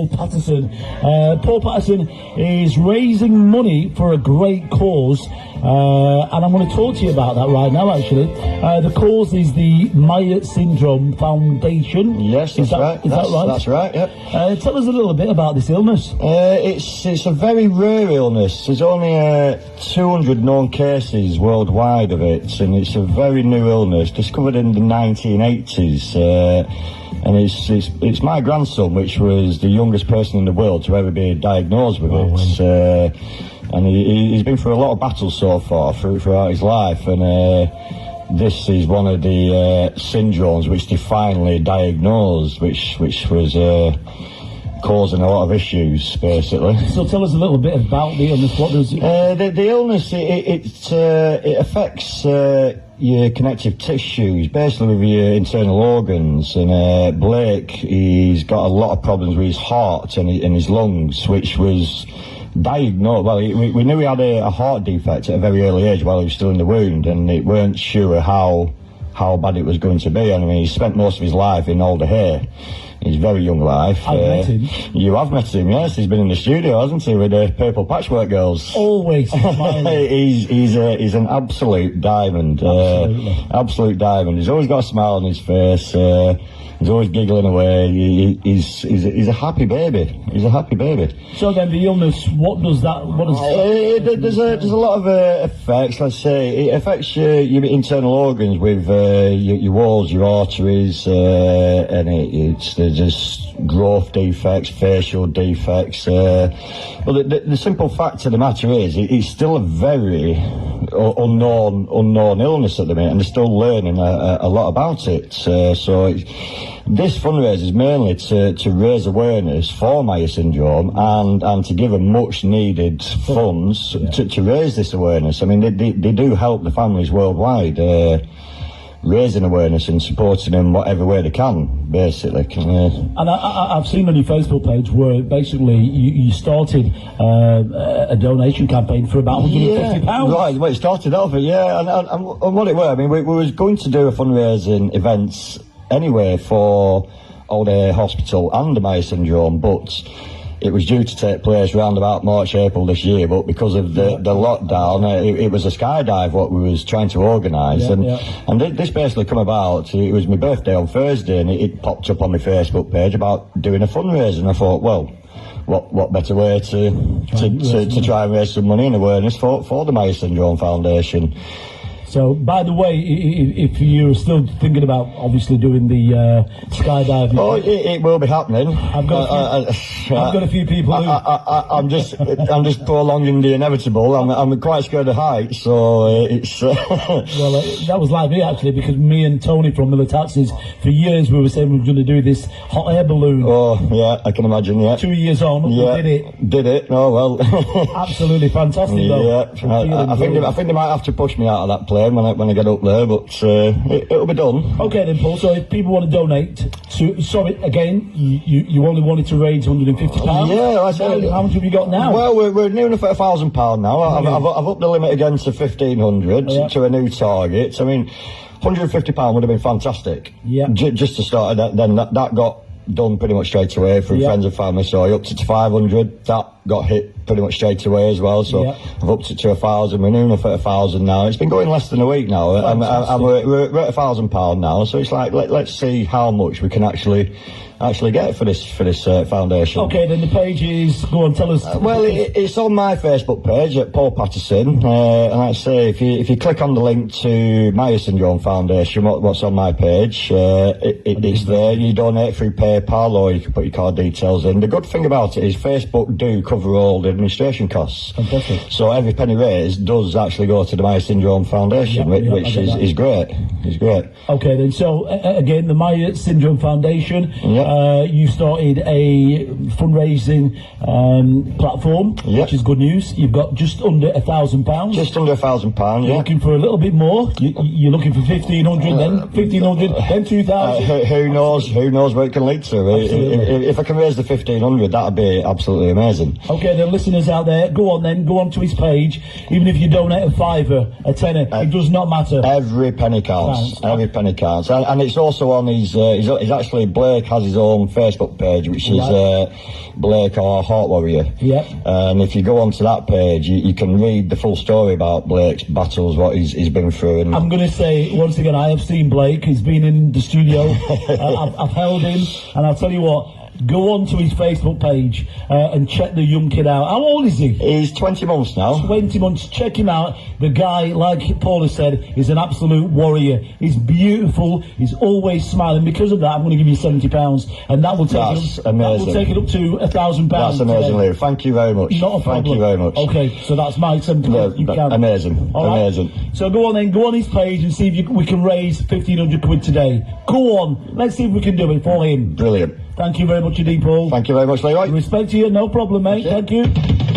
Patterson. Paul Patterson is raising money for a great cause, and I'm going to talk to you about that right now, actually. The cause is the Myhre Syndrome Foundation. Yes, that's right. Is that right? That's right, yeah. Tell us a little bit about this illness. It's a very rare illness. There's only 200 known cases worldwide of it, and it's a very new illness, discovered in the 1980s. And it's my grandson, which was the youngest person in the world to ever be diagnosed with it. And he's been through a lot of battles so far throughout his life, and this is one of the syndromes which they finally diagnosed, which was causing a lot of issues, basically. So tell us a little bit about the illness. What does it... The illness, it affects your connective tissues, basically with your internal organs. And Blake, he's got a lot of problems with his heart and his lungs, which was diagnosed. Well, we knew he had a heart defect at a very early age while he was still in the wound, and it weren't sure how bad it was going to be. I mean, he spent most of his life in Alder Hay. His very young life. I've met him. You have met him, yes. He's been in the studio, hasn't he, with the Purple Patchwork Girls? Always smiling. he's an absolute diamond. Absolute diamond. He's always got a smile on his face. He's always giggling away. He's a happy baby. He's a happy baby. So then, the illness. What does that? There's a lot of effects. Let's say it affects your internal organs with your walls, your arteries, and there's just growth defects, facial defects. But the simple fact of the matter is, it's still a very unknown illness at the minute, and they're still learning a lot about it. This fundraiser is mainly to raise awareness for Myhre Syndrome and to give them much needed funds to raise this awareness. I mean, they do help the families worldwide, raising awareness and supporting them whatever way they can, basically. And I've seen on your Facebook page where basically you started a donation campaign for about £150. Right, well, it started off, yeah, and what it were, I mean, we was going to do a fundraising events anyway for Alder Hay Hospital and the Myhre Syndrome, but it was due to take place around about March, April this year, but because of the lockdown, it was a skydive what we was trying to organise, and this basically come about. It was my birthday on Thursday, and it popped up on my Facebook page about doing a fundraiser, and I thought, well, what better way to try and raise some money and awareness for the Myhre Syndrome Foundation. So, by the way, if you're still thinking about obviously doing the skydiving, it will be happening. I've got a few people who... I'm just prolonging the inevitable. I'm quite scared of heights, so it's. Well, that was like me actually, because me and Tony from Miller Taxis for years we were saying we were going to do this hot air balloon. Oh yeah, I can imagine. Yeah. 2 years on, we did it. Oh well. Absolutely fantastic though. Yeah, I think they might have to push me out of that plane when I get up there, but it'll be done. Okay then, Paul, so if people want to donate sorry, again, you only wanted to raise £150? Yeah, I said. How much have you got now? Well, we're near enough at £1,000 now. I've upped the limit again to 1,500 to a new target. I mean, £150 would have been fantastic. Yeah. Just to start, then that got done pretty much straight away through friends and family, so I upped it to 500. That got hit pretty much straight away as well, so I've upped it to 1,000. We're near enough at 1,000 now. It's been going less than a week now, and we're at £1,000 now, so it's like let's see how much we can actually get for this foundation. Okay, then the page is, go on, tell us. Well, it's on my Facebook page at Paul Patterson, and like I say, if you click on the link to Myhre Syndrome Foundation, what's on my page, it's there. You donate through PayPal, or you can put your card details in. The good thing about it is Facebook do cover all the administration costs. Fantastic. So every penny raised does actually go to the Myhre Syndrome Foundation, which is great. It's great. Okay, then, so again, the Myhre Syndrome Foundation. You started a fundraising platform, which is good news. You've got just under £1,000. Just under £1,000, You're looking for a little bit more. You're looking for 1,500, then 1,500, then 2,000. Who knows where it can lead to? If I can raise the 1,500, that'd be absolutely amazing. Okay, then listen. listeners out there, go on then, go on to his page. Even if you donate a fiver, a tenner, it does not matter. Every penny counts. Every penny counts. And it's also on his, he's actually, Blake has his own Facebook page, which is Blake our Heart Warrior. Yep. And if you go onto that page, you can read the full story about Blake's battles, what he's been through. And I'm going to say, once again, I have seen Blake. He's been in the studio. I've held him, and I'll tell you what, go on to his Facebook page and check the young kid out. How old is he? He's 20 months now. 20 months. Check him out. The guy, like Paul has said, is an absolute warrior. He's beautiful. He's always smiling. Because of that, I'm going to give you £70, and that will take That's it up. amazing. That will take it up to £1,000. That's amazing, Lou. Thank you very much. Not a problem. Thank you very much. Okay, so that's my £70. You can. Amazing. All right? Amazing. So go on then, go on his page and see if we can raise 1,500 quid today. Go on. Let's see if we can do it for him. Brilliant. Thank you very much indeed, Paul. Thank you very much, Leroy. Respect to you, no problem, mate. Thank you.